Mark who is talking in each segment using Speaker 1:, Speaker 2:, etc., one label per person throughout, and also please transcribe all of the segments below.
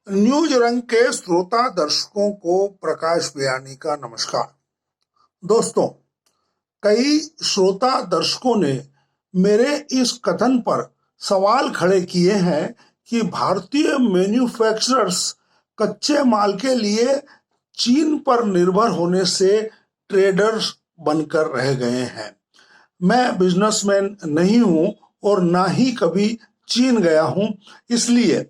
Speaker 1: News रंग के श्रोता दर्शकों को प्रकाश बियानी का नमस्कार। दोस्तों, कई श्रोता दर्शकों ने मेरे इस कथन पर सवाल खड़े किए हैं कि भारतीय मैन्युफैक्चरर्स कच्चे माल के लिए चीन पर निर्भर होने से ट्रेडर्स बनकर रह गए हैं। मैं बिजनेसमैन नहीं हूं और ना ही कभी चीन गया हूं, इसलिए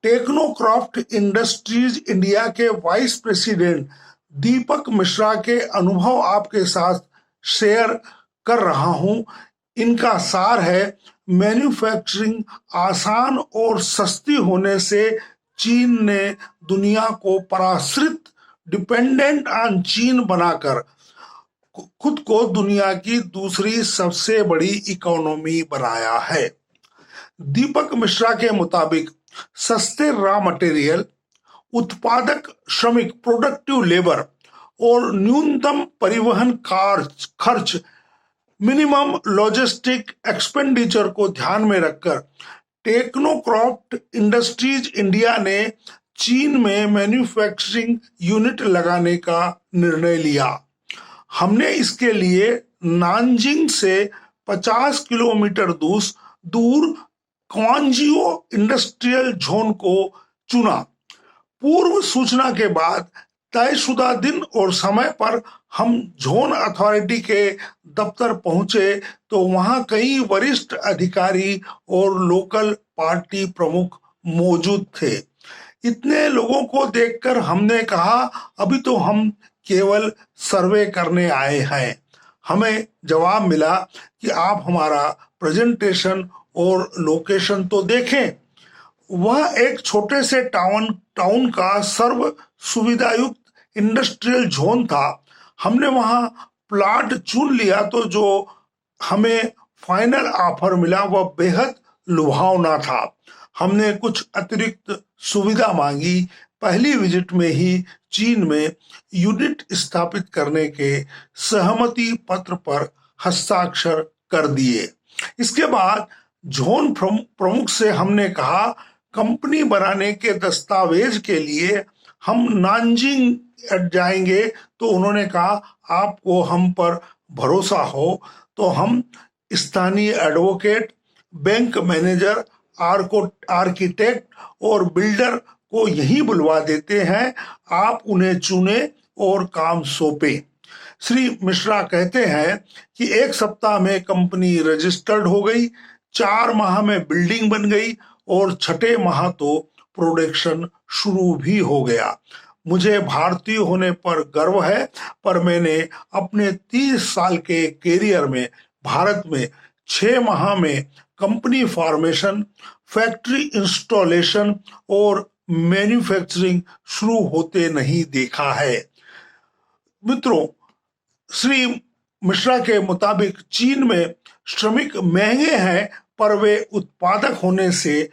Speaker 1: टेक्नोक्राफ्ट इंडस्ट्रीज इंडिया के वाइस प्रेसिडेंट दीपक मिश्रा के अनुभव आपके साथ शेयर कर रहा हूं। इनका सार है, मैन्युफैक्चरिंग आसान और सस्ती होने से चीन ने दुनिया को पराश्रित डिपेंडेंट ऑन चीन बनाकर खुद को दुनिया की दूसरी सबसे बड़ी इकोनॉमी बनाया है। दीपक मिश्रा के मुताबिक सस्ते रॉ मटेरियल, उत्पादक श्रमिक प्रोडक्टिव लेबर और न्यूनतम परिवहन खर्च मिनिमम लॉजिस्टिक एक्सपेंडिचर को ध्यान में रखकर टेक्नोक्राफ्ट इंडस्ट्रीज इंडिया ने चीन में मैन्युफैक्चरिंग यूनिट लगाने का निर्णय लिया। हमने इसके लिए नानजिंग से 50 किलोमीटर दूर क्वांजियो इंडस्ट्रियल जोन को चुना। पूर्व सूचना के बाद तयशुदा दिन और समय पर हम जोन अथॉरिटी के दफ्तर पहुंचे तो वहां कई वरिष्ठ अधिकारी और लोकल पार्टी प्रमुख मौजूद थे। इतने लोगों को देखकर हमने कहा, अभी तो हम केवल सर्वे करने आए हैं। हमें जवाब मिला कि आप हमारा प्रेजेंटेशन और लोकेशन तो देखें। वह एक छोटे से टाउन का सर्व सुविधायुक्त इंडस्ट्रियल जोन था। हमने वहां प्लॉट चुन लिया तो जो हमें फाइनल ऑफर मिला वह बेहद लुभावना था। हमने कुछ अतिरिक्त सुविधा मांगी। पहली विजिट में ही चीन में यूनिट स्थापित करने के सहमति पत्र पर हस्ताक्षर कर दिए। इसके बाद जोन प्रमुख से हमने कहा, कंपनी बनाने के दस्तावेज के लिए हम नानजिंग जाएंगे। तो उन्होंने कहा, आपको हम पर भरोसा हो तो हम स्थानीय एडवोकेट, बैंक मैनेजर, आर्किटेक्ट और बिल्डर को यहीं बुलवा देते हैं, आप उन्हें चुने और काम सौंपे। श्री मिश्रा कहते हैं कि 1 सप्ताह में कंपनी रजिस्टर्ड हो गई, 4 माह में बिल्डिंग बन गई और 6ठे माह तो प्रोडक्शन शुरू भी हो गया। मुझे भारतीय होने पर गर्व है, पर मैंने अपने 30 साल के कैरियर में भारत में 6 माह में कंपनी फॉर्मेशन, फैक्ट्री इंस्टॉलेशन और मैन्युफैक्चरिंग शुरू होते नहीं देखा है। मित्रों, श्री मिश्रा के मुताबिक चीन में श्रमिक महंगे हैं, पर वे उत्पादक होने से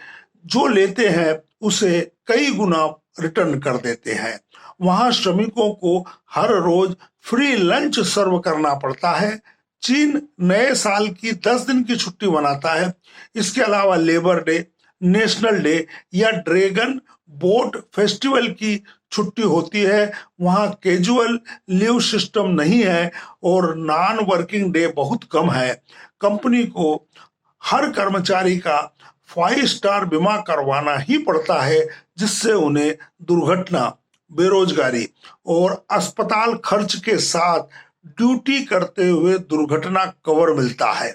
Speaker 1: जो लेते हैं उसे कई गुना रिटर्न कर देते हैं। वहां श्रमिकों को हर रोज फ्री लंच सर्व करना पड़ता है। चीन नए साल की 10 दिन की छुट्टी मनाता है। इसके अलावा लेबर डे, नेशनल डे या ड्रैगन बोट फेस्टिवल की छुट्टी होती है। वहां कैजुअल लीव सिस्टम नहीं है और नॉन वर्किंग डे बहुत कम है। कंपनी को हर कर्मचारी का 5 स्टार बीमा करवाना ही पड़ता है, जिससे उन्हें दुर्घटना, बेरोजगारी और अस्पताल खर्च के साथ ड्यूटी करते हुए दुर्घटना कवर मिलता है।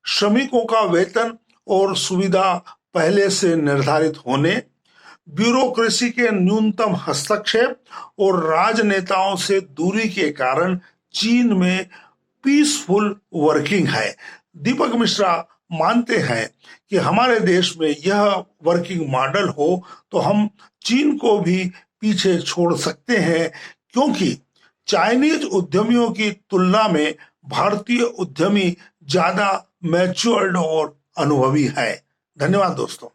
Speaker 1: श्रमिकों का वेतन और सुविधा पहले से निर्धारित होने, ब्यूरोक्रेसी के न्यूनतम हस्तक्षेप और राजनेताओं से दूरी के कारण चीन में पीसफुल वर्किंग है। दीपक मिश्रा मानते हैं कि हमारे देश में यह वर्किंग मॉडल हो तो हम चीन को भी पीछे छोड़ सकते हैं, क्योंकि चाइनीज उद्यमियों की तुलना में भारतीय उद्यमी ज्यादा मैच्योर्ड और अनुभवी है। धन्यवाद दोस्तों।